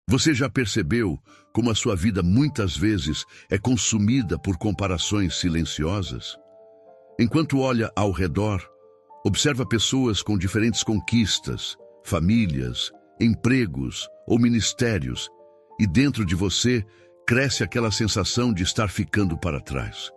Você já percebeu como a sua vida muitas vezes é consumida por comparações silenciosas? Enquanto olha ao redor, observa pessoas com diferentes conquistas, famílias, empregos ou ministérios, e dentro de você cresce aquela sensação de estar ficando para trás.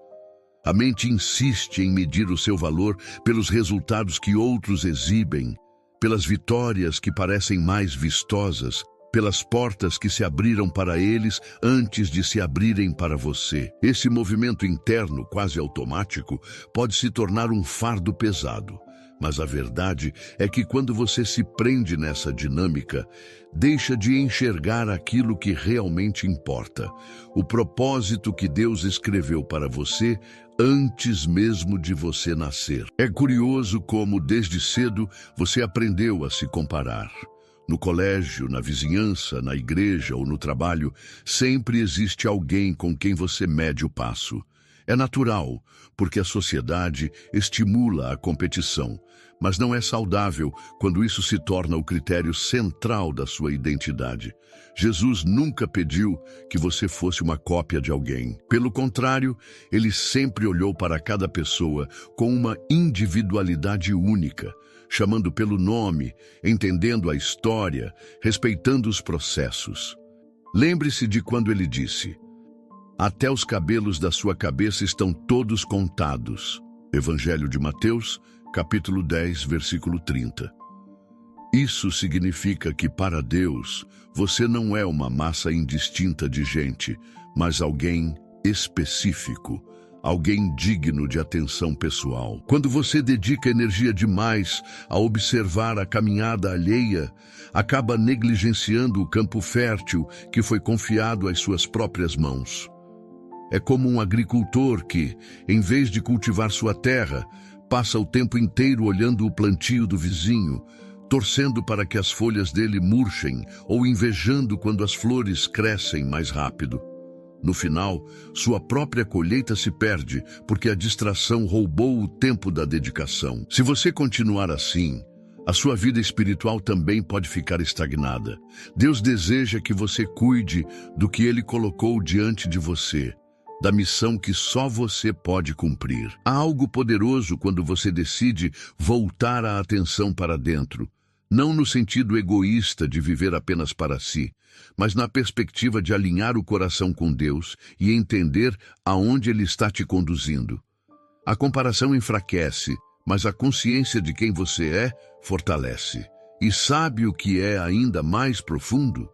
A mente insiste em medir o seu valor pelos resultados que outros exibem, pelas vitórias que parecem mais vistosas, pelas portas que se abriram para eles antes de se abrirem para você. Esse movimento interno, quase automático, pode se tornar um fardo pesado. Mas a verdade é que quando você se prende nessa dinâmica, deixa de enxergar aquilo que realmente importa, o propósito que Deus escreveu para você antes mesmo de você nascer. É curioso como, desde cedo, você aprendeu a se comparar. No colégio, na vizinhança, na igreja ou no trabalho, sempre existe alguém com quem você mede o passo. É natural, porque a sociedade estimula a competição, mas não é saudável quando isso se torna o critério central da sua identidade. Jesus nunca pediu que você fosse uma cópia de alguém. Pelo contrário, ele sempre olhou para cada pessoa com uma individualidade única, chamando pelo nome, entendendo a história, respeitando os processos. Lembre-se de quando ele disse: "Até os cabelos da sua cabeça estão todos contados." Evangelho de Mateus, capítulo 10, versículo 30. Isso significa que para Deus, você não é uma massa indistinta de gente, mas alguém específico, alguém digno de atenção pessoal. Quando você dedica energia demais a observar a caminhada alheia, acaba negligenciando o campo fértil que foi confiado às suas próprias mãos. É como um agricultor que, em vez de cultivar sua terra, passa o tempo inteiro olhando o plantio do vizinho, torcendo para que as folhas dele murchem ou invejando quando as flores crescem mais rápido. No final, sua própria colheita se perde porque a distração roubou o tempo da dedicação. Se você continuar assim, a sua vida espiritual também pode ficar estagnada. Deus deseja que você cuide do que Ele colocou diante de você, da missão que só você pode cumprir. Há algo poderoso quando você decide voltar a atenção para dentro, não no sentido egoísta de viver apenas para si, mas na perspectiva de alinhar o coração com Deus e entender aonde Ele está te conduzindo. A comparação enfraquece, mas a consciência de quem você é fortalece. E sabe o que é ainda mais profundo?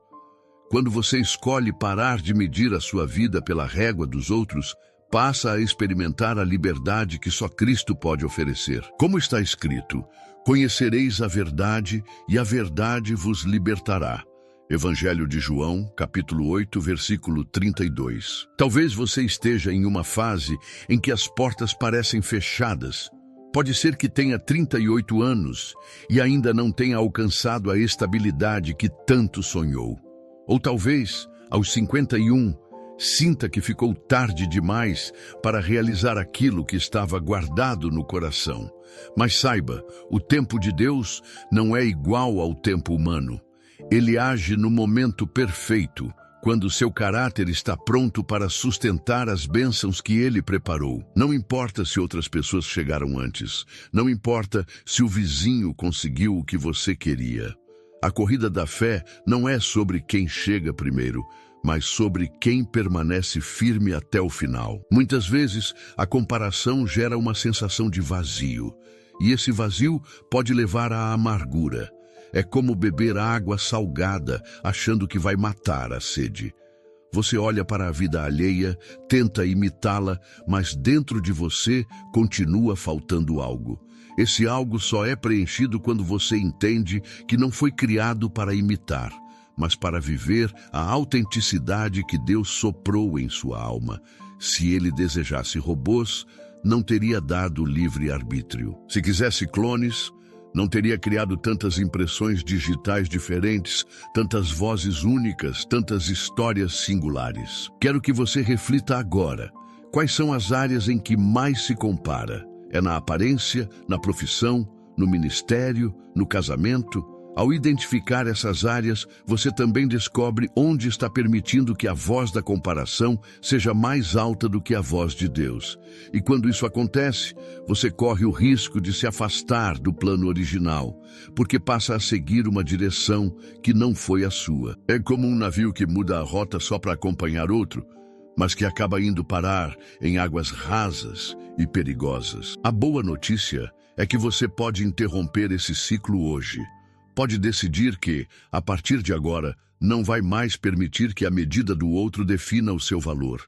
Quando você escolhe parar de medir a sua vida pela régua dos outros, passa a experimentar a liberdade que só Cristo pode oferecer. Como está escrito: "Conhecereis a verdade, e a verdade vos libertará." Evangelho de João, capítulo 8, versículo 32. Talvez você esteja em uma fase em que as portas parecem fechadas. Pode ser que tenha 38 anos e ainda não tenha alcançado a estabilidade que tanto sonhou. Ou talvez, aos 51, sinta que ficou tarde demais para realizar aquilo que estava guardado no coração. Mas saiba, o tempo de Deus não é igual ao tempo humano. Ele age no momento perfeito, quando seu caráter está pronto para sustentar as bênçãos que Ele preparou. Não importa se outras pessoas chegaram antes. Não importa se o vizinho conseguiu o que você queria. A corrida da fé não é sobre quem chega primeiro, mas sobre quem permanece firme até o final. Muitas vezes, a comparação gera uma sensação de vazio, e esse vazio pode levar à amargura. É como beber água salgada, achando que vai matar a sede. Você olha para a vida alheia, tenta imitá-la, mas dentro de você continua faltando algo. Esse algo só é preenchido quando você entende que não foi criado para imitar, mas para viver a autenticidade que Deus soprou em sua alma. Se Ele desejasse robôs, não teria dado livre-arbítrio. Se quisesse clones, não teria criado tantas impressões digitais diferentes, tantas vozes únicas, tantas histórias singulares. Quero que você reflita agora. Quais são as áreas em que mais se compara? É na aparência, na profissão, no ministério, no casamento? Ao identificar essas áreas, você também descobre onde está permitindo que a voz da comparação seja mais alta do que a voz de Deus. E quando isso acontece, você corre o risco de se afastar do plano original, porque passa a seguir uma direção que não foi a sua. É como um navio que muda a rota só para acompanhar outro, mas que acaba indo parar em águas rasas e perigosas. A boa notícia é que você pode interromper esse ciclo hoje. Pode decidir que, a partir de agora, não vai mais permitir que a medida do outro defina o seu valor.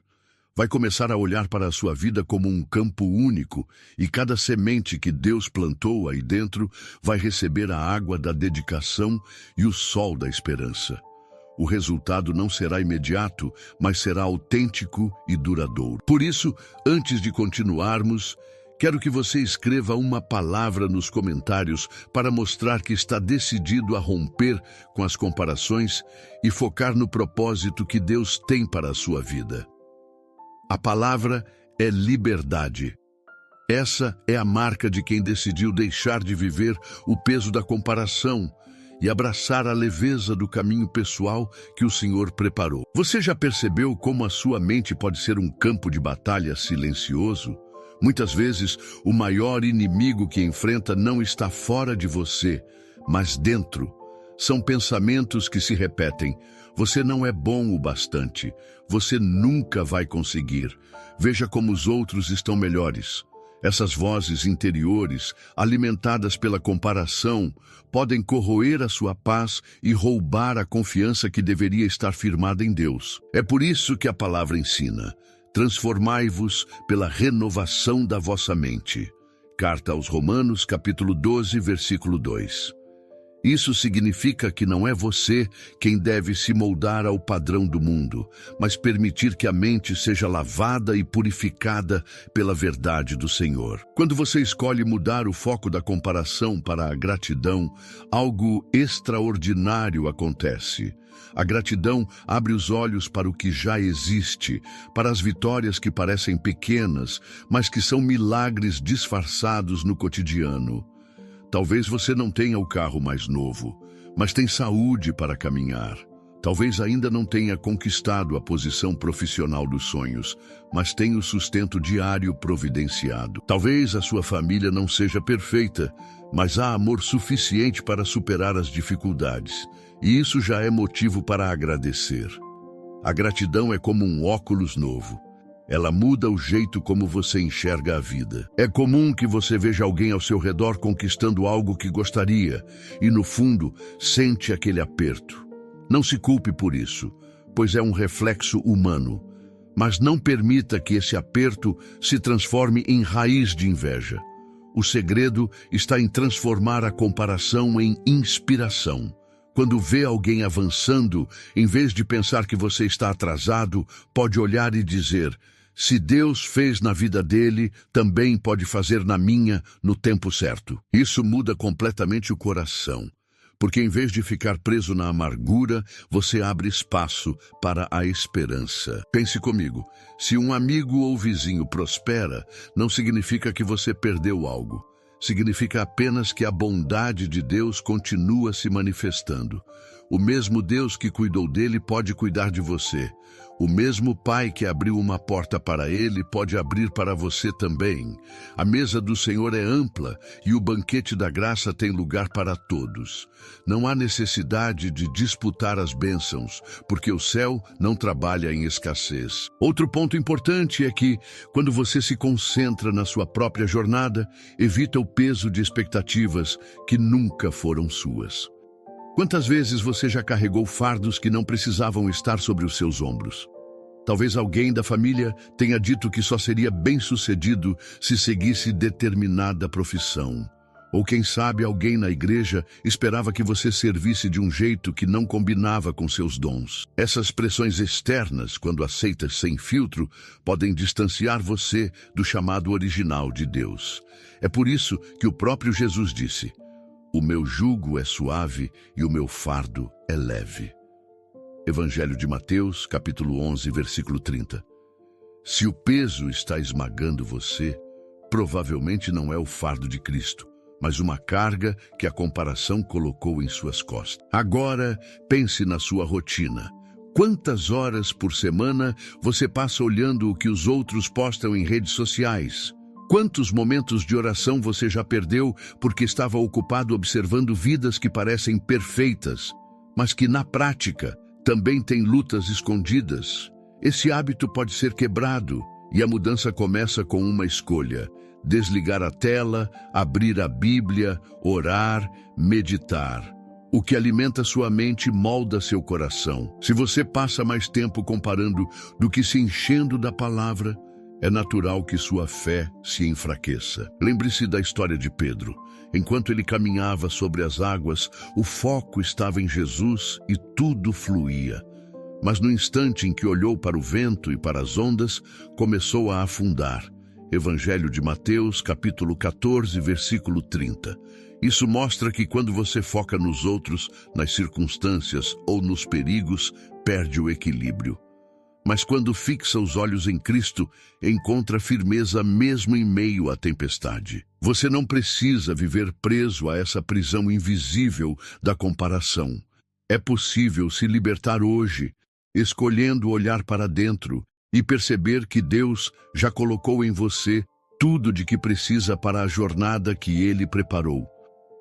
Vai começar a olhar para a sua vida como um campo único, e cada semente que Deus plantou aí dentro vai receber a água da dedicação e o sol da esperança. O resultado não será imediato, mas será autêntico e duradouro. Por isso, antes de continuarmos, quero que você escreva uma palavra nos comentários para mostrar que está decidido a romper com as comparações e focar no propósito que Deus tem para a sua vida. A palavra é liberdade. Essa é a marca de quem decidiu deixar de viver o peso da comparação e abraçar a leveza do caminho pessoal que o Senhor preparou. Você já percebeu como a sua mente pode ser um campo de batalha silencioso? Muitas vezes, o maior inimigo que enfrenta não está fora de você, mas dentro. São pensamentos que se repetem. Você não é bom o bastante. Você nunca vai conseguir. Veja como os outros estão melhores. Essas vozes interiores, alimentadas pela comparação, podem corroer a sua paz e roubar a confiança que deveria estar firmada em Deus. É por isso que a palavra ensina: transformai-vos pela renovação da vossa mente. Carta aos Romanos, capítulo 12, versículo 2. Isso significa que não é você quem deve se moldar ao padrão do mundo, mas permitir que a mente seja lavada e purificada pela verdade do Senhor. Quando você escolhe mudar o foco da comparação para a gratidão, algo extraordinário acontece. A gratidão abre os olhos para o que já existe, para as vitórias que parecem pequenas, mas que são milagres disfarçados no cotidiano. Talvez você não tenha o carro mais novo, mas tem saúde para caminhar. Talvez ainda não tenha conquistado a posição profissional dos sonhos, mas tem o sustento diário providenciado. Talvez a sua família não seja perfeita, mas há amor suficiente para superar as dificuldades, e isso já é motivo para agradecer. A gratidão é como um óculos novo. Ela muda o jeito como você enxerga a vida. É comum que você veja alguém ao seu redor conquistando algo que gostaria e, no fundo, sente aquele aperto. Não se culpe por isso, pois é um reflexo humano. Mas não permita que esse aperto se transforme em raiz de inveja. O segredo está em transformar a comparação em inspiração. Quando vê alguém avançando, em vez de pensar que você está atrasado, pode olhar e dizer: se Deus fez na vida dele, também pode fazer na minha no tempo certo. Isso muda completamente o coração, porque em vez de ficar preso na amargura, você abre espaço para a esperança. Pense comigo, se um amigo ou vizinho prospera, não significa que você perdeu algo. Significa apenas que a bondade de Deus continua se manifestando. O mesmo Deus que cuidou dele pode cuidar de você. O mesmo Pai que abriu uma porta para ele pode abrir para você também. A mesa do Senhor é ampla e o banquete da graça tem lugar para todos. Não há necessidade de disputar as bênçãos, porque o céu não trabalha em escassez. Outro ponto importante é que, quando você se concentra na sua própria jornada, evita o peso de expectativas que nunca foram suas. Quantas vezes você já carregou fardos que não precisavam estar sobre os seus ombros? Talvez alguém da família tenha dito que só seria bem-sucedido se seguisse determinada profissão. Ou quem sabe alguém na igreja esperava que você servisse de um jeito que não combinava com seus dons. Essas pressões externas, quando aceitas sem filtro, podem distanciar você do chamado original de Deus. É por isso que o próprio Jesus disse: o meu jugo é suave e o meu fardo é leve. Evangelho de Mateus, capítulo 11, versículo 30. Se o peso está esmagando você, provavelmente não é o fardo de Cristo, mas uma carga que a comparação colocou em suas costas. Agora, pense na sua rotina. Quantas horas por semana você passa olhando o que os outros postam em redes sociais? Quantos momentos de oração você já perdeu porque estava ocupado observando vidas que parecem perfeitas, mas que na prática também têm lutas escondidas? Esse hábito pode ser quebrado e a mudança começa com uma escolha: desligar a tela, abrir a Bíblia, orar, meditar. O que alimenta sua mente molda seu coração. Se você passa mais tempo comparando do que se enchendo da palavra, é natural que sua fé se enfraqueça. Lembre-se da história de Pedro. Enquanto ele caminhava sobre as águas, o foco estava em Jesus e tudo fluía. Mas no instante em que olhou para o vento e para as ondas, começou a afundar. Evangelho de Mateus, capítulo 14, versículo 30. Isso mostra que quando você foca nos outros, nas circunstâncias ou nos perigos, perde o equilíbrio. Mas quando fixa os olhos em Cristo, encontra firmeza mesmo em meio à tempestade. Você não precisa viver preso a essa prisão invisível da comparação. É possível se libertar hoje, escolhendo olhar para dentro e perceber que Deus já colocou em você tudo de que precisa para a jornada que Ele preparou.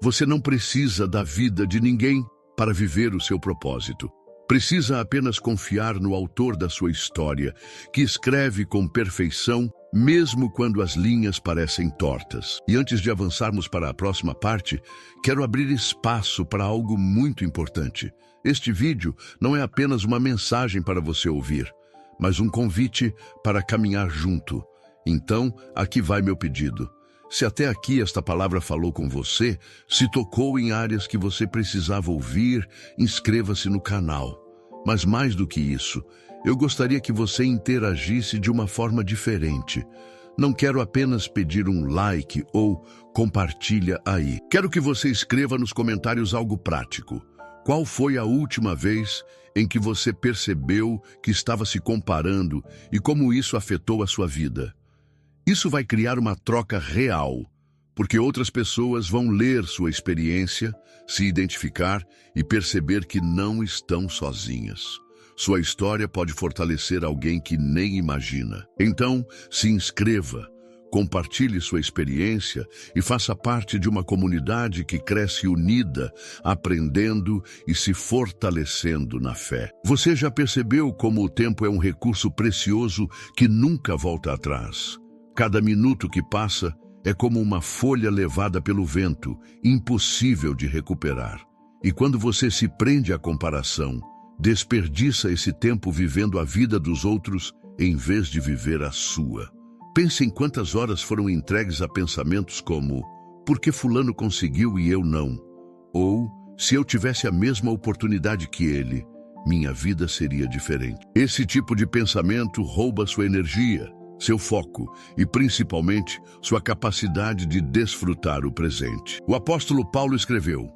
Você não precisa da vida de ninguém para viver o seu propósito. Precisa apenas confiar no autor da sua história, que escreve com perfeição, mesmo quando as linhas parecem tortas. E antes de avançarmos para a próxima parte, quero abrir espaço para algo muito importante. Este vídeo não é apenas uma mensagem para você ouvir, mas um convite para caminhar junto. Então, aqui vai meu pedido. Se até aqui esta palavra falou com você, se tocou em áreas que você precisava ouvir, inscreva-se no canal. Mas mais do que isso, eu gostaria que você interagisse de uma forma diferente. Não quero apenas pedir um like ou compartilha aí. Quero que você escreva nos comentários algo prático. Qual foi a última vez em que você percebeu que estava se comparando e como isso afetou a sua vida? Isso vai criar uma troca real, porque outras pessoas vão ler sua experiência, se identificar e perceber que não estão sozinhas. Sua história pode fortalecer alguém que nem imagina. Então, se inscreva, compartilhe sua experiência e faça parte de uma comunidade que cresce unida, aprendendo e se fortalecendo na fé. Você já percebeu como o tempo é um recurso precioso que nunca volta atrás? Cada minuto que passa é como uma folha levada pelo vento, impossível de recuperar. E quando você se prende à comparação, desperdiça esse tempo vivendo a vida dos outros em vez de viver a sua. Pense em quantas horas foram entregues a pensamentos como: por que fulano conseguiu e eu não? Ou, se eu tivesse a mesma oportunidade que ele, minha vida seria diferente. Esse tipo de pensamento rouba sua energia, seu foco e, principalmente, sua capacidade de desfrutar o presente. O apóstolo Paulo escreveu: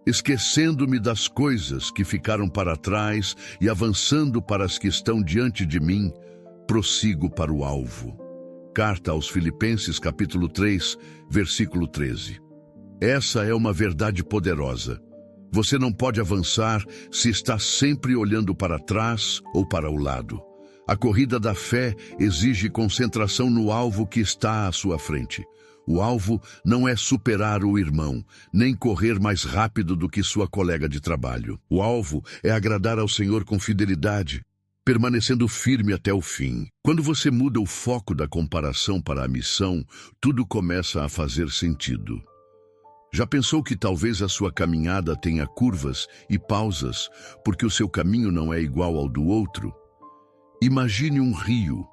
esquecendo-me das coisas que ficaram para trás e avançando para as que estão diante de mim, prossigo para o alvo. Carta aos Filipenses, capítulo 3, versículo 13. Essa é uma verdade poderosa. Você não pode avançar se está sempre olhando para trás ou para o lado. A corrida da fé exige concentração no alvo que está à sua frente. O alvo não é superar o irmão, nem correr mais rápido do que sua colega de trabalho. O alvo é agradar ao Senhor com fidelidade, permanecendo firme até o fim. Quando você muda o foco da comparação para a missão, tudo começa a fazer sentido. Já pensou que talvez a sua caminhada tenha curvas e pausas, porque o seu caminho não é igual ao do outro? Imagine um rio.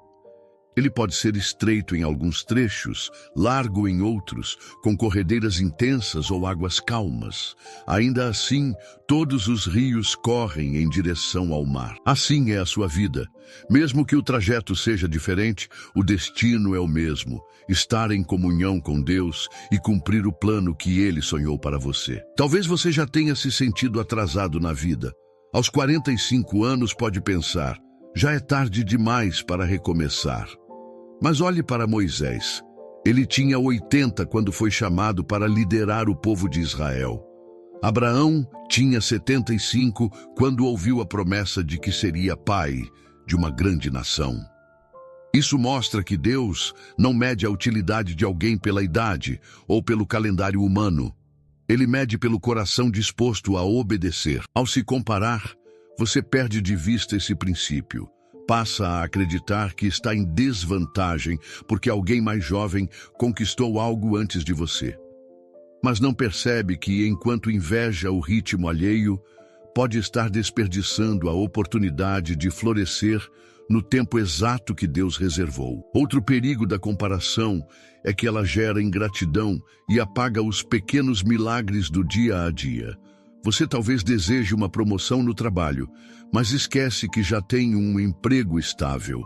Ele pode ser estreito em alguns trechos, largo em outros, com corredeiras intensas ou águas calmas. Ainda assim, todos os rios correm em direção ao mar. Assim é a sua vida. Mesmo que o trajeto seja diferente, o destino é o mesmo: estar em comunhão com Deus e cumprir o plano que Ele sonhou para você. Talvez você já tenha se sentido atrasado na vida. Aos 45 anos pode pensar: já é tarde demais para recomeçar. Mas olhe para Moisés. Ele tinha 80 quando foi chamado para liderar o povo de Israel. Abraão tinha 75 quando ouviu a promessa de que seria pai de uma grande nação. Isso mostra que Deus não mede a utilidade de alguém pela idade ou pelo calendário humano. Ele mede pelo coração disposto a obedecer. Ao se comparar, você perde de vista esse princípio. Passa a acreditar que está em desvantagem porque alguém mais jovem conquistou algo antes de você. Mas não percebe que, enquanto inveja o ritmo alheio, pode estar desperdiçando a oportunidade de florescer no tempo exato que Deus reservou. Outro perigo da comparação é que ela gera ingratidão e apaga os pequenos milagres do dia a dia. Você talvez deseje uma promoção no trabalho, mas esquece que já tem um emprego estável.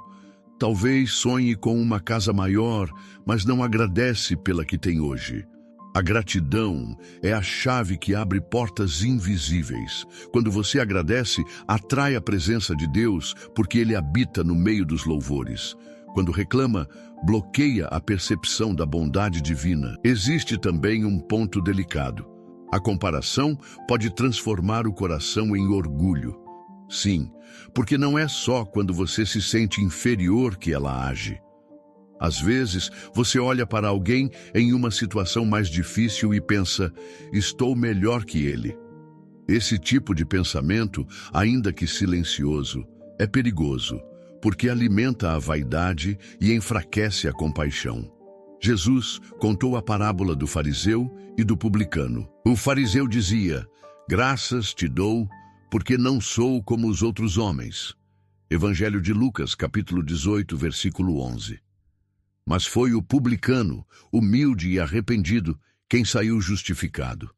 Talvez sonhe com uma casa maior, mas não agradece pela que tem hoje. A gratidão é a chave que abre portas invisíveis. Quando você agradece, atrai a presença de Deus, porque Ele habita no meio dos louvores. Quando reclama, bloqueia a percepção da bondade divina. Existe também um ponto delicado. A comparação pode transformar o coração em orgulho. Sim, porque não é só quando você se sente inferior que ela age. Às vezes, você olha para alguém em uma situação mais difícil e pensa, estou melhor que ele. Esse tipo de pensamento, ainda que silencioso, é perigoso, porque alimenta a vaidade e enfraquece a compaixão. Jesus contou a parábola do fariseu e do publicano. O fariseu dizia, graças te dou, porque não sou como os outros homens. Evangelho de Lucas, capítulo 18, versículo 11. Mas foi o publicano, humilde e arrependido, quem saiu justificado.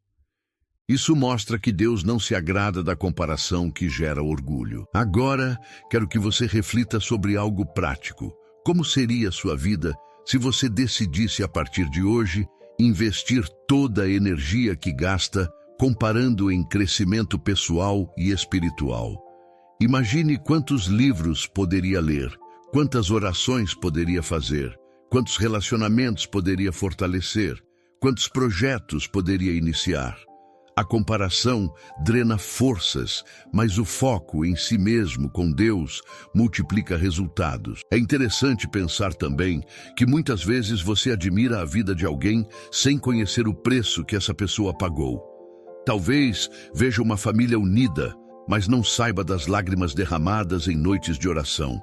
Isso mostra que Deus não se agrada da comparação que gera orgulho. Agora, quero que você reflita sobre algo prático. Como seria a sua vida se você decidisse, a partir de hoje, investir toda a energia que gasta comparando em crescimento pessoal e espiritual? Imagine quantos livros poderia ler, quantas orações poderia fazer, quantos relacionamentos poderia fortalecer, quantos projetos poderia iniciar. A comparação drena forças, mas o foco em si mesmo com Deus multiplica resultados. É interessante pensar também que muitas vezes você admira a vida de alguém sem conhecer o preço que essa pessoa pagou. Talvez veja uma família unida, mas não saiba das lágrimas derramadas em noites de oração.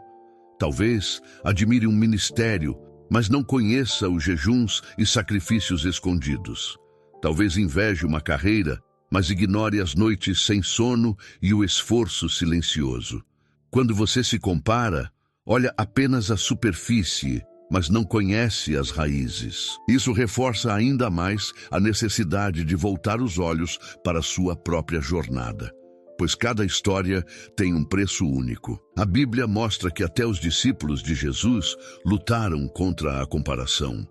Talvez admire um ministério, mas não conheça os jejuns e sacrifícios escondidos. Talvez inveje uma carreira, mas ignore as noites sem sono e o esforço silencioso. Quando você se compara, olha apenas a superfície, mas não conhece as raízes. Isso reforça ainda mais a necessidade de voltar os olhos para a sua própria jornada, pois cada história tem um preço único. A Bíblia mostra que até os discípulos de Jesus lutaram contra a comparação.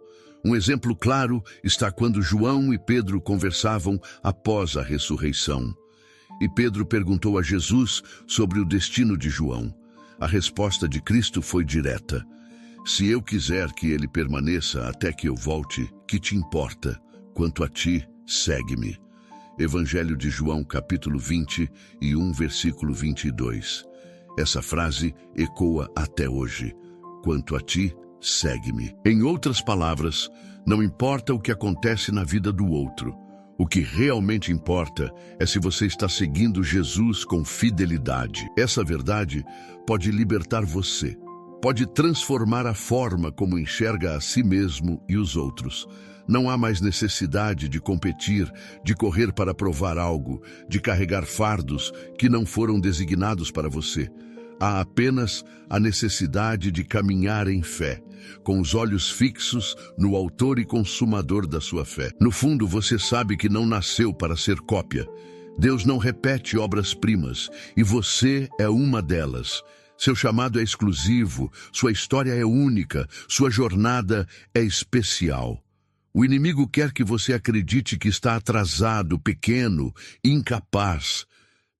Um exemplo claro está quando João e Pedro conversavam após a ressurreição. E Pedro perguntou a Jesus sobre o destino de João. A resposta de Cristo foi direta. Se eu quiser que ele permaneça até que eu volte, que te importa? Quanto a ti, segue-me. Evangelho de João, capítulo 21, versículo 22. Essa frase ecoa até hoje. Quanto a ti, segue-me. Em outras palavras, não importa o que acontece na vida do outro. O que realmente importa é se você está seguindo Jesus com fidelidade. Essa verdade pode libertar você. Pode transformar a forma como enxerga a si mesmo e os outros. Não há mais necessidade de competir, de correr para provar algo, de carregar fardos que não foram designados para você. Há apenas a necessidade de caminhar em fé, com os olhos fixos no autor e consumador da sua fé. No fundo, você sabe que não nasceu para ser cópia. Deus não repete obras-primas, e você é uma delas. Seu chamado é exclusivo, sua história é única, sua jornada é especial. O inimigo quer que você acredite que está atrasado, pequeno, incapaz.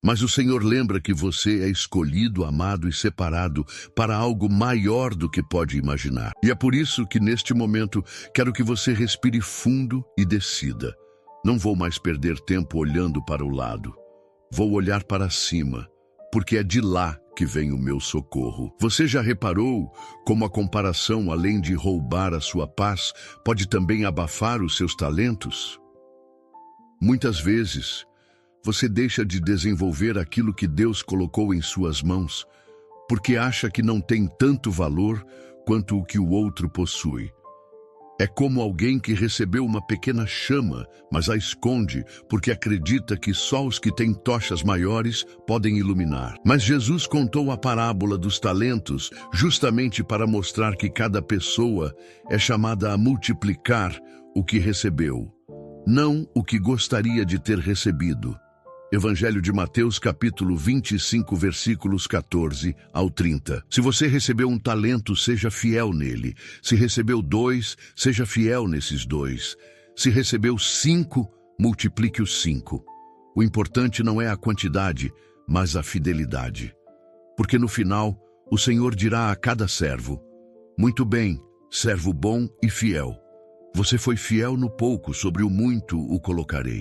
Mas o Senhor lembra que você é escolhido, amado e separado para algo maior do que pode imaginar. E é por isso que neste momento quero que você respire fundo e decida. Não vou mais perder tempo olhando para o lado. Vou olhar para cima, porque é de lá que vem o meu socorro. Você já reparou como a comparação, além de roubar a sua paz, pode também abafar os seus talentos? Muitas vezes, você deixa de desenvolver aquilo que Deus colocou em suas mãos, porque acha que não tem tanto valor quanto o que o outro possui. É como alguém que recebeu uma pequena chama, mas a esconde, porque acredita que só os que têm tochas maiores podem iluminar. Mas Jesus contou a parábola dos talentos justamente para mostrar que cada pessoa é chamada a multiplicar o que recebeu, não o que gostaria de ter recebido. Evangelho de Mateus, capítulo 25, versículos 14 ao 30. Se você recebeu um talento, seja fiel nele. Se recebeu 2, seja fiel nesses 2. Se recebeu 5, multiplique os 5. O importante não é a quantidade, mas a fidelidade. Porque no final, o Senhor dirá a cada servo: muito bem, servo bom e fiel. Você foi fiel no pouco, sobre o muito o colocarei.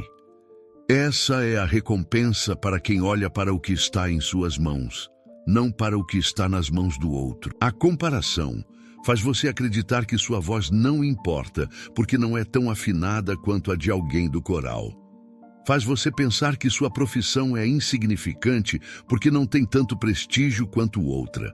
Essa é a recompensa para quem olha para o que está em suas mãos, não para o que está nas mãos do outro. A comparação faz você acreditar que sua voz não importa, porque não é tão afinada quanto a de alguém do coral. Faz você pensar que sua profissão é insignificante, porque não tem tanto prestígio quanto outra.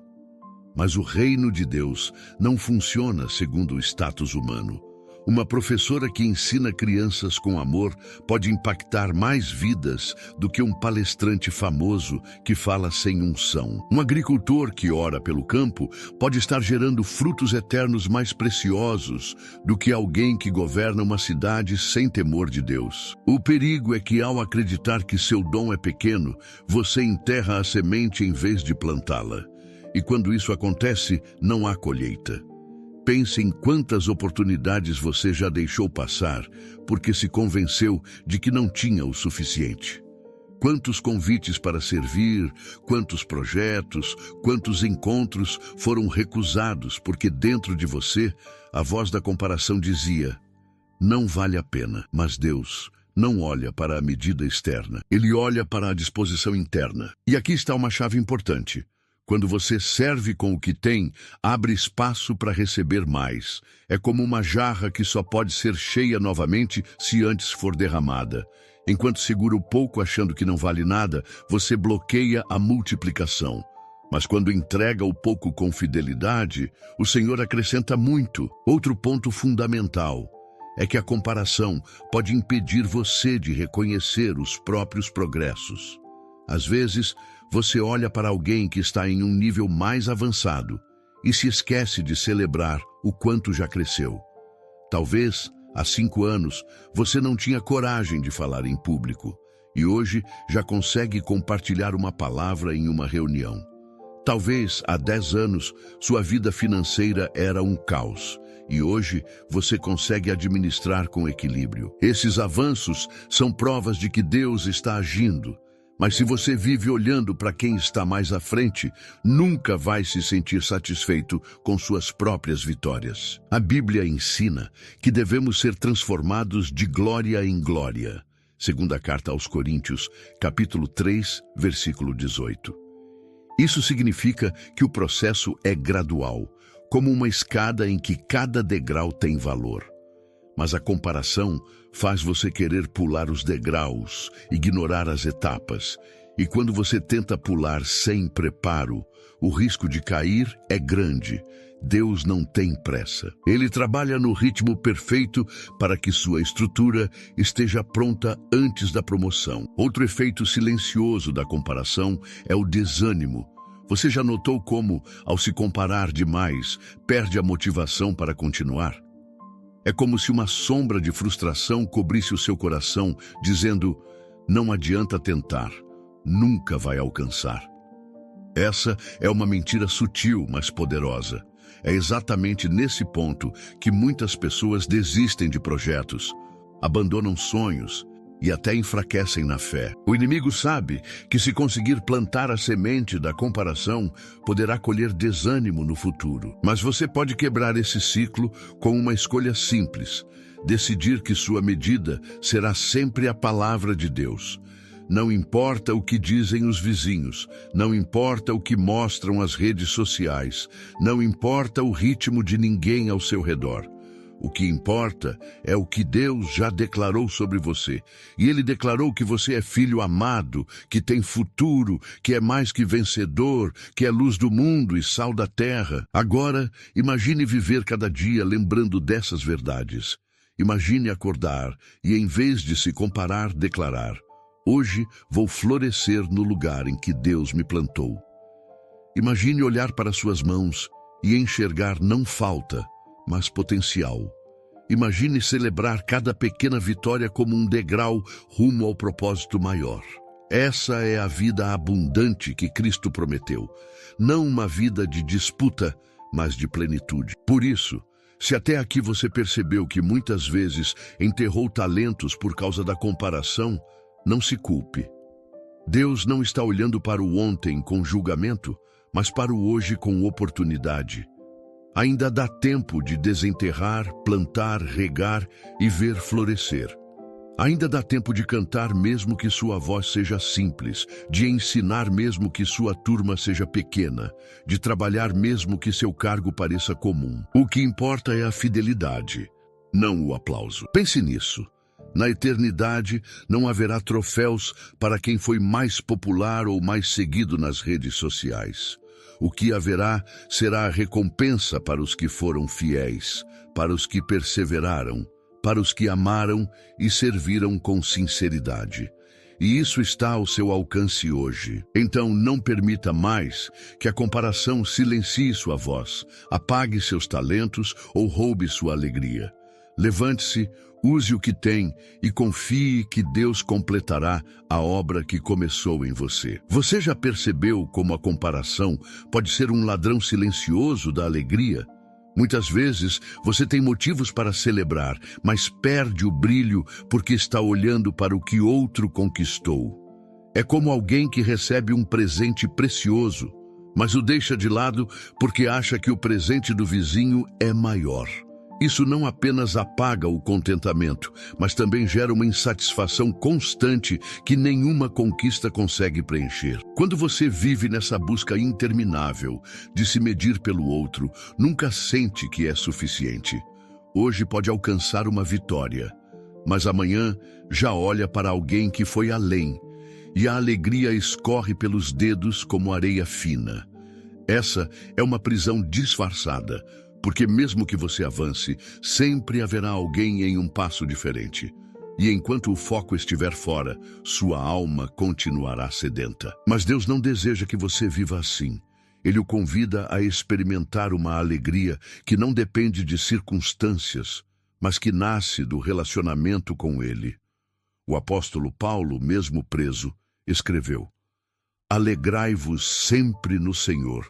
Mas o reino de Deus não funciona segundo o status humano. Uma professora que ensina crianças com amor pode impactar mais vidas do que um palestrante famoso que fala sem unção. Um agricultor que ora pelo campo pode estar gerando frutos eternos mais preciosos do que alguém que governa uma cidade sem temor de Deus. O perigo é que, ao acreditar que seu dom é pequeno, você enterra a semente em vez de plantá-la. E quando isso acontece, não há colheita. Pense em quantas oportunidades você já deixou passar porque se convenceu de que não tinha o suficiente. Quantos convites para servir, quantos projetos, quantos encontros foram recusados porque dentro de você a voz da comparação dizia: não vale a pena. Mas Deus não olha para a medida externa, Ele olha para a disposição interna. E aqui está uma chave importante. Quando você serve com o que tem, abre espaço para receber mais. É como uma jarra que só pode ser cheia novamente se antes for derramada. Enquanto segura o pouco achando que não vale nada, você bloqueia a multiplicação. Mas quando entrega o pouco com fidelidade, o Senhor acrescenta muito. Outro ponto fundamental é que a comparação pode impedir você de reconhecer os próprios progressos. Às vezes, você olha para alguém que está em um nível mais avançado e se esquece de celebrar o quanto já cresceu. Talvez, há 5 anos, você não tinha coragem de falar em público e hoje já consegue compartilhar uma palavra em uma reunião. Talvez, há 10 anos, sua vida financeira era um caos e hoje você consegue administrar com equilíbrio. Esses avanços são provas de que Deus está agindo. Mas se você vive olhando para quem está mais à frente, nunca vai se sentir satisfeito com suas próprias vitórias. A Bíblia ensina que devemos ser transformados de glória em glória. Segunda carta aos Coríntios, capítulo 3, versículo 18. Isso significa que o processo é gradual, como uma escada em que cada degrau tem valor. Mas a comparação faz você querer pular os degraus, ignorar as etapas. E quando você tenta pular sem preparo, o risco de cair é grande. Deus não tem pressa. Ele trabalha no ritmo perfeito para que sua estrutura esteja pronta antes da promoção. Outro efeito silencioso da comparação é o desânimo. Você já notou como, ao se comparar demais, perde a motivação para continuar? É como se uma sombra de frustração cobrisse o seu coração, dizendo: não adianta tentar, nunca vai alcançar. Essa é uma mentira sutil, mas poderosa. É exatamente nesse ponto que muitas pessoas desistem de projetos, abandonam sonhos e até enfraquecem na fé. O inimigo sabe que se conseguir plantar a semente da comparação, poderá colher desânimo no futuro. Mas você pode quebrar esse ciclo com uma escolha simples: decidir que sua medida será sempre a palavra de Deus. Não importa o que dizem os vizinhos, não importa o que mostram as redes sociais, não importa o ritmo de ninguém ao seu redor. O que importa é o que Deus já declarou sobre você. E Ele declarou que você é filho amado, que tem futuro, que é mais que vencedor, que é luz do mundo e sal da terra. Agora, imagine viver cada dia lembrando dessas verdades. Imagine acordar e, em vez de se comparar, declarar: hoje vou florescer no lugar em que Deus me plantou. Imagine olhar para suas mãos e enxergar não falta, mas potencial. Imagine celebrar cada pequena vitória como um degrau rumo ao propósito maior. Essa é a vida abundante que Cristo prometeu. Não uma vida de disputa, mas de plenitude. Por isso, se até aqui você percebeu que muitas vezes enterrou talentos por causa da comparação, não se culpe. Deus não está olhando para o ontem com julgamento, mas para o hoje com oportunidade. Ainda dá tempo de desenterrar, plantar, regar e ver florescer. Ainda dá tempo de cantar mesmo que sua voz seja simples, de ensinar mesmo que sua turma seja pequena, de trabalhar mesmo que seu cargo pareça comum. O que importa é a fidelidade, não o aplauso. Pense nisso. Na eternidade, não haverá troféus para quem foi mais popular ou mais seguido nas redes sociais. O que haverá será a recompensa para os que foram fiéis, para os que perseveraram, para os que amaram e serviram com sinceridade. E isso está ao seu alcance hoje. Então não permita mais que a comparação silencie sua voz, apague seus talentos ou roube sua alegria. Levante-se, use o que tem e confie que Deus completará a obra que começou em você. Você já percebeu como a comparação pode ser um ladrão silencioso da alegria? Muitas vezes você tem motivos para celebrar, mas perde o brilho porque está olhando para o que outro conquistou. É como alguém que recebe um presente precioso, mas o deixa de lado porque acha que o presente do vizinho é maior. Isso não apenas apaga o contentamento, mas também gera uma insatisfação constante que nenhuma conquista consegue preencher. Quando você vive nessa busca interminável de se medir pelo outro, nunca sente que é suficiente. Hoje pode alcançar uma vitória, mas amanhã já olha para alguém que foi além, e a alegria escorre pelos dedos como areia fina. Essa é uma prisão disfarçada, porque mesmo que você avance, sempre haverá alguém em um passo diferente. E enquanto o foco estiver fora, sua alma continuará sedenta. Mas Deus não deseja que você viva assim. Ele o convida a experimentar uma alegria que não depende de circunstâncias, mas que nasce do relacionamento com Ele. O apóstolo Paulo, mesmo preso, escreveu: "Alegrai-vos sempre no Senhor."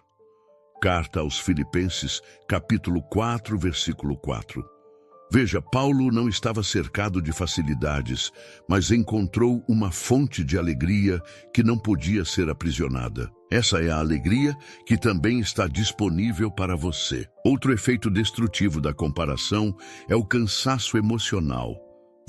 Carta aos Filipenses, capítulo 4, versículo 4. Veja, Paulo não estava cercado de facilidades, mas encontrou uma fonte de alegria que não podia ser aprisionada. Essa é a alegria que também está disponível para você. Outro efeito destrutivo da comparação é o cansaço emocional.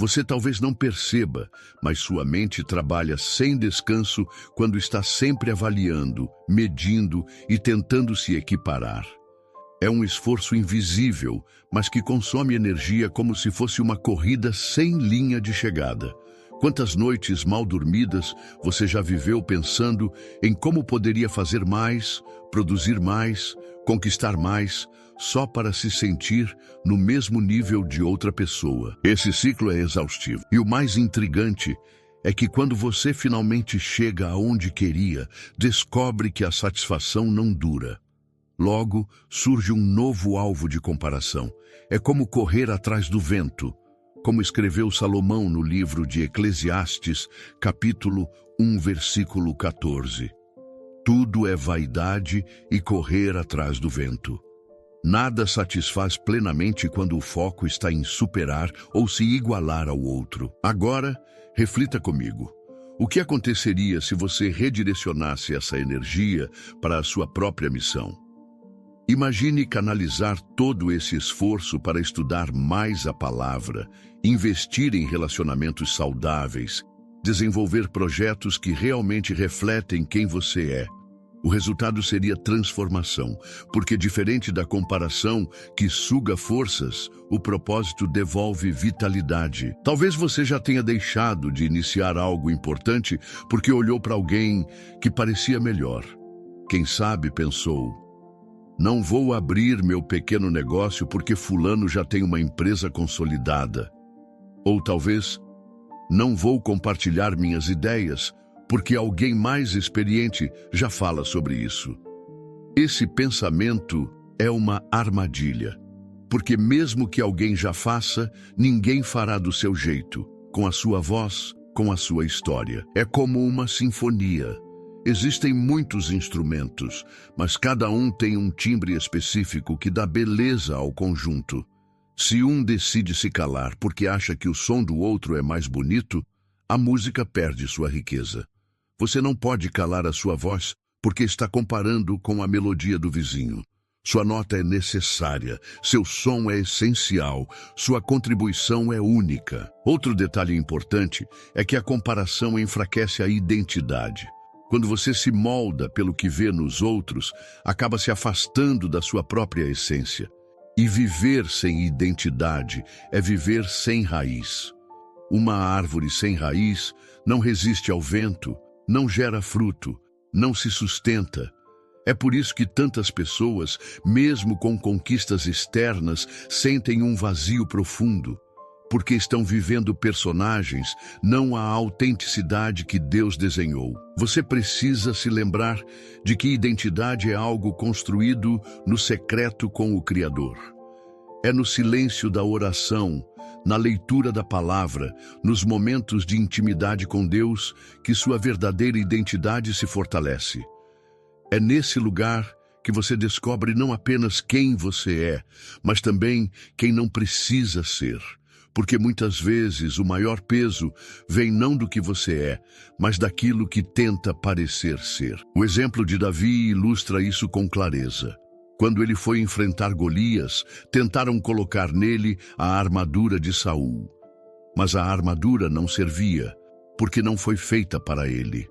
Você talvez não perceba, mas sua mente trabalha sem descanso quando está sempre avaliando, medindo e tentando se equiparar. É um esforço invisível, mas que consome energia como se fosse uma corrida sem linha de chegada. Quantas noites mal dormidas você já viveu pensando em como poderia fazer mais, produzir mais, conquistar mais, só para se sentir no mesmo nível de outra pessoa? Esse ciclo é exaustivo. E o mais intrigante é que quando você finalmente chega aonde queria, descobre que a satisfação não dura. Logo, surge um novo alvo de comparação. É como correr atrás do vento, como escreveu Salomão no livro de Eclesiastes, capítulo 1, versículo 14. Tudo é vaidade e correr atrás do vento. Nada satisfaz plenamente quando o foco está em superar ou se igualar ao outro. Agora, reflita comigo. O que aconteceria se você redirecionasse essa energia para a sua própria missão? Imagine canalizar todo esse esforço para estudar mais a palavra, investir em relacionamentos saudáveis, desenvolver projetos que realmente refletem quem você é. O resultado seria transformação, porque diferente da comparação que suga forças, o propósito devolve vitalidade. Talvez você já tenha deixado de iniciar algo importante porque olhou para alguém que parecia melhor. Quem sabe pensou: não vou abrir meu pequeno negócio porque fulano já tem uma empresa consolidada. Ou talvez, não vou compartilhar minhas ideias porque alguém mais experiente já fala sobre isso. Esse pensamento é uma armadilha, porque mesmo que alguém já faça, ninguém fará do seu jeito, com a sua voz, com a sua história. É como uma sinfonia. Existem muitos instrumentos, mas cada um tem um timbre específico que dá beleza ao conjunto. Se um decide se calar porque acha que o som do outro é mais bonito, a música perde sua riqueza. Você não pode calar a sua voz porque está comparando com a melodia do vizinho. Sua nota é necessária, seu som é essencial, sua contribuição é única. Outro detalhe importante é que a comparação enfraquece a identidade. Quando você se molda pelo que vê nos outros, acaba se afastando da sua própria essência. E viver sem identidade é viver sem raiz. Uma árvore sem raiz não resiste ao vento, não gera fruto, não se sustenta. É por isso que tantas pessoas, mesmo com conquistas externas, sentem um vazio profundo, porque estão vivendo personagens, não a autenticidade que Deus desenhou. Você precisa se lembrar de que identidade é algo construído no secreto com o Criador. É no silêncio da oração, na leitura da palavra, nos momentos de intimidade com Deus, que sua verdadeira identidade se fortalece. É nesse lugar que você descobre não apenas quem você é, mas também quem não precisa ser. Porque muitas vezes o maior peso vem não do que você é, mas daquilo que tenta parecer ser. O exemplo de Davi ilustra isso com clareza. Quando ele foi enfrentar Golias, tentaram colocar nele a armadura de Saul. Mas a armadura não servia, porque não foi feita para ele.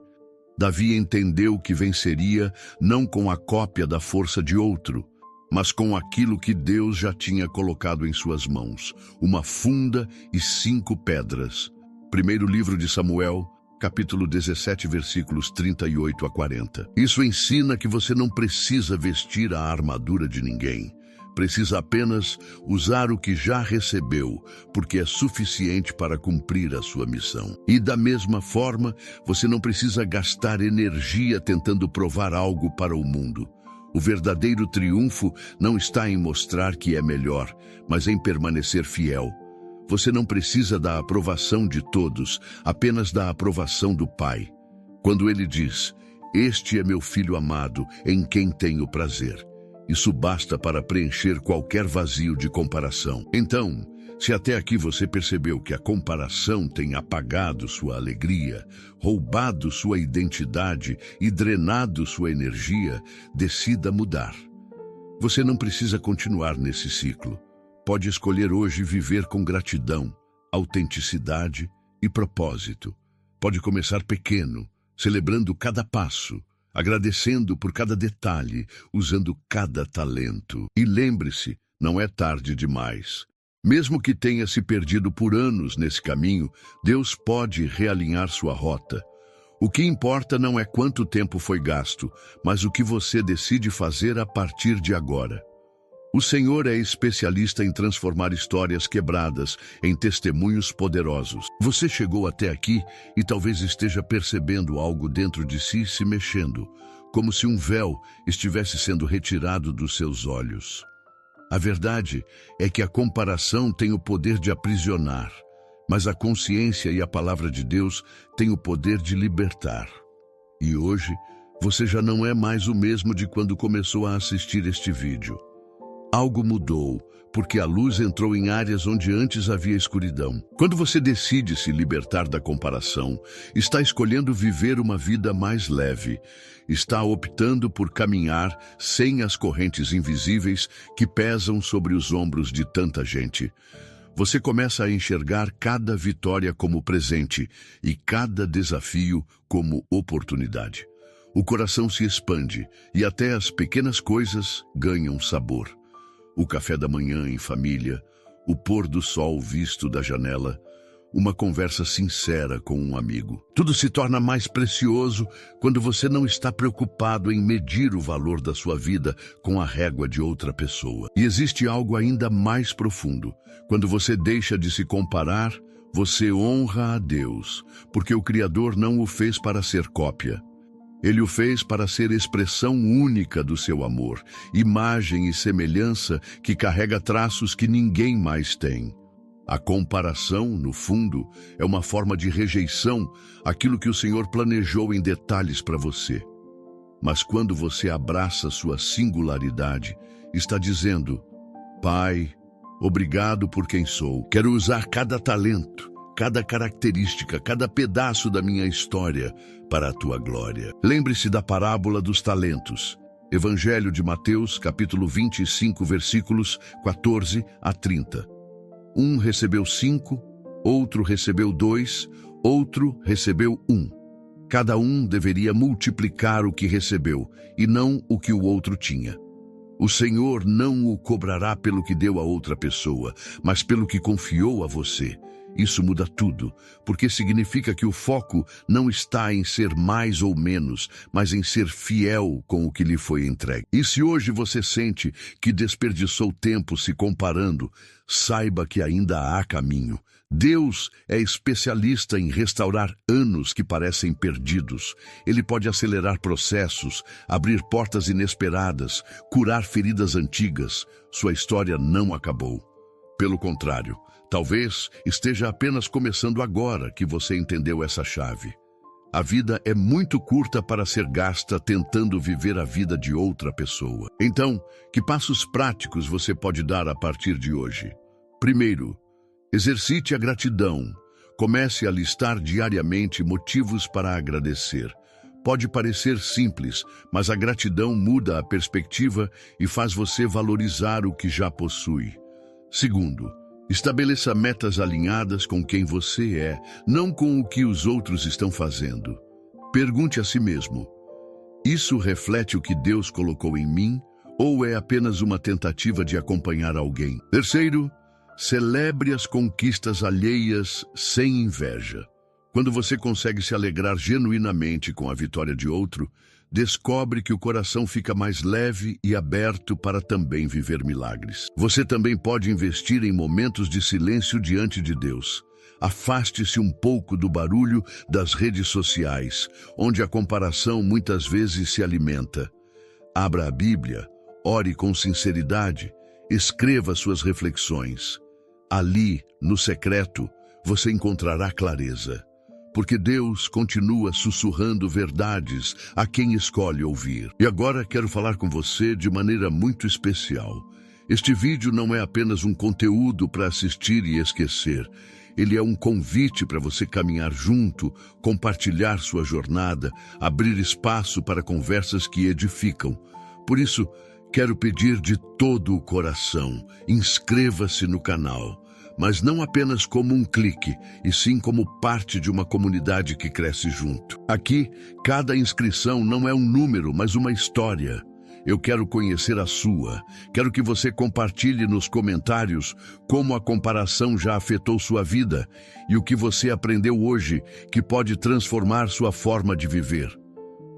Davi entendeu que venceria não com a cópia da força de outro, mas com aquilo que Deus já tinha colocado em suas mãos, uma funda e 5 pedras. Primeiro livro de Samuel, capítulo 17, versículos 38 a 40. Isso ensina que você não precisa vestir a armadura de ninguém. Precisa apenas usar o que já recebeu, porque é suficiente para cumprir a sua missão. E da mesma forma, você não precisa gastar energia tentando provar algo para o mundo. O verdadeiro triunfo não está em mostrar que é melhor, mas em permanecer fiel. Você não precisa da aprovação de todos, apenas da aprovação do Pai. Quando ele diz: "Este é meu filho amado, em quem tenho prazer", isso basta para preencher qualquer vazio de comparação. Então, se até aqui você percebeu que a comparação tem apagado sua alegria, roubado sua identidade e drenado sua energia, decida mudar. Você não precisa continuar nesse ciclo. Pode escolher hoje viver com gratidão, autenticidade e propósito. Pode começar pequeno, celebrando cada passo, agradecendo por cada detalhe, usando cada talento. E lembre-se, não é tarde demais. Mesmo que tenha se perdido por anos nesse caminho, Deus pode realinhar sua rota. O que importa não é quanto tempo foi gasto, mas o que você decide fazer a partir de agora. O Senhor é especialista em transformar histórias quebradas em testemunhos poderosos. Você chegou até aqui e talvez esteja percebendo algo dentro de si se mexendo, como se um véu estivesse sendo retirado dos seus olhos. A verdade é que a comparação tem o poder de aprisionar, mas a consciência e a palavra de Deus têm o poder de libertar. E hoje, você já não é mais o mesmo de quando começou a assistir este vídeo. Algo mudou, porque a luz entrou em áreas onde antes havia escuridão. Quando você decide se libertar da comparação, está escolhendo viver uma vida mais leve. Está optando por caminhar sem as correntes invisíveis que pesam sobre os ombros de tanta gente. Você começa a enxergar cada vitória como presente e cada desafio como oportunidade. O coração se expande e até as pequenas coisas ganham sabor. O café da manhã em família, o pôr do sol visto da janela, uma conversa sincera com um amigo. Tudo se torna mais precioso quando você não está preocupado em medir o valor da sua vida com a régua de outra pessoa. E existe algo ainda mais profundo. Quando você deixa de se comparar, você honra a Deus, porque o Criador não o fez para ser cópia. Ele o fez para ser expressão única do seu amor, imagem e semelhança que carrega traços que ninguém mais tem. A comparação, no fundo, é uma forma de rejeição àquilo que o Senhor planejou em detalhes para você. Mas quando você abraça sua singularidade, está dizendo: Pai, obrigado por quem sou. Quero usar cada talento, cada característica, cada pedaço da minha história para a tua glória. Lembre-se da parábola dos talentos. Evangelho de Mateus, capítulo 25, versículos 14 a 30. Um recebeu 5, outro recebeu 2, outro recebeu 1. Cada um deveria multiplicar o que recebeu, e não o que o outro tinha. O Senhor não o cobrará pelo que deu a outra pessoa, mas pelo que confiou a você. Isso muda tudo, porque significa que o foco não está em ser mais ou menos, mas em ser fiel com o que lhe foi entregue. E se hoje você sente que desperdiçou tempo se comparando, saiba que ainda há caminho. Deus é especialista em restaurar anos que parecem perdidos. Ele pode acelerar processos, abrir portas inesperadas, curar feridas antigas. Sua história não acabou. Pelo contrário, talvez esteja apenas começando agora que você entendeu essa chave. A vida é muito curta para ser gasta tentando viver a vida de outra pessoa. Então, que passos práticos você pode dar a partir de hoje? Primeiro, exercite a gratidão. Comece a listar diariamente motivos para agradecer. Pode parecer simples, mas a gratidão muda a perspectiva e faz você valorizar o que já possui. Segundo, estabeleça metas alinhadas com quem você é, não com o que os outros estão fazendo. Pergunte a si mesmo: isso reflete o que Deus colocou em mim, ou é apenas uma tentativa de acompanhar alguém? Terceiro, celebre as conquistas alheias sem inveja. Quando você consegue se alegrar genuinamente com a vitória de outro, descobre que o coração fica mais leve e aberto para também viver milagres. Você também pode investir em momentos de silêncio diante de Deus. Afaste-se um pouco do barulho das redes sociais, onde a comparação muitas vezes se alimenta. Abra a Bíblia, ore com sinceridade, escreva suas reflexões. Ali, no secreto, você encontrará clareza. Porque Deus continua sussurrando verdades a quem escolhe ouvir. E agora quero falar com você de maneira muito especial. Este vídeo não é apenas um conteúdo para assistir e esquecer. Ele é um convite para você caminhar junto, compartilhar sua jornada, abrir espaço para conversas que edificam. Por isso, quero pedir de todo o coração, inscreva-se no canal. Mas não apenas como um clique, e sim como parte de uma comunidade que cresce junto. Aqui, cada inscrição não é um número, mas uma história. Eu quero conhecer a sua. Quero que você compartilhe nos comentários como a comparação já afetou sua vida e o que você aprendeu hoje que pode transformar sua forma de viver.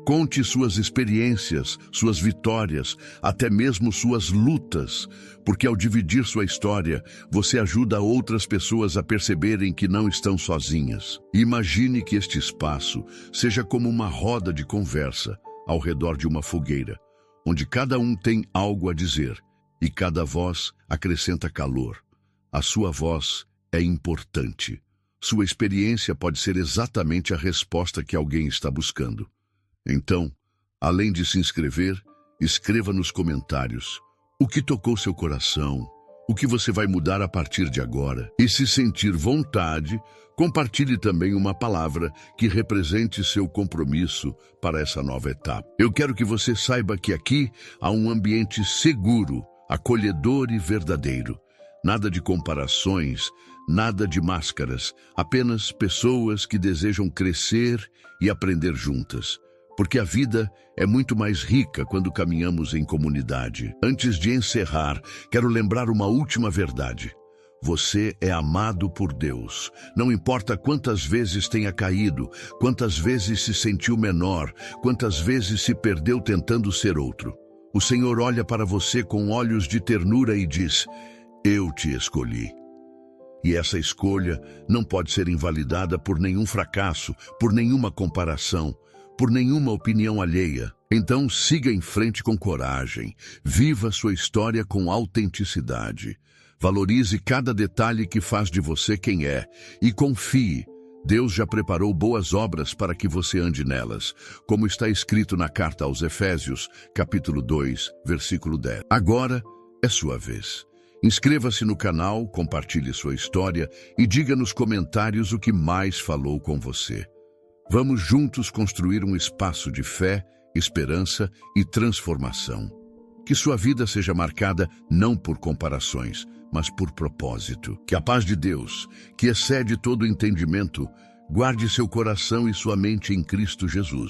Conte suas experiências, suas vitórias, até mesmo suas lutas, porque ao dividir sua história, você ajuda outras pessoas a perceberem que não estão sozinhas. Imagine que este espaço seja como uma roda de conversa ao redor de uma fogueira, onde cada um tem algo a dizer e cada voz acrescenta calor. A sua voz é importante. Sua experiência pode ser exatamente a resposta que alguém está buscando. Então, além de se inscrever, escreva nos comentários: O que tocou seu coração? O que você vai mudar a partir de agora? E se sentir vontade, compartilhe também uma palavra que represente seu compromisso para essa nova etapa. Eu quero que você saiba que aqui há um ambiente seguro, acolhedor e verdadeiro. Nada de comparações, nada de máscaras, apenas pessoas que desejam crescer e aprender juntas. Porque a vida é muito mais rica quando caminhamos em comunidade. Antes de encerrar, quero lembrar uma última verdade. Você é amado por Deus. Não importa quantas vezes tenha caído, quantas vezes se sentiu menor, quantas vezes se perdeu tentando ser outro. O Senhor olha para você com olhos de ternura e diz: eu te escolhi. E essa escolha não pode ser invalidada por nenhum fracasso, por nenhuma comparação, por nenhuma opinião alheia. Então siga em frente com coragem, viva sua história com autenticidade. Valorize cada detalhe que faz de você quem é e confie. Deus já preparou boas obras para que você ande nelas, como está escrito na carta aos Efésios, capítulo 2, versículo 10. Agora é sua vez. Inscreva-se no canal, compartilhe sua história e diga nos comentários o que mais falou com você. Vamos juntos construir um espaço de fé, esperança e transformação. Que sua vida seja marcada não por comparações, mas por propósito. Que a paz de Deus, que excede todo entendimento, guarde seu coração e sua mente em Cristo Jesus.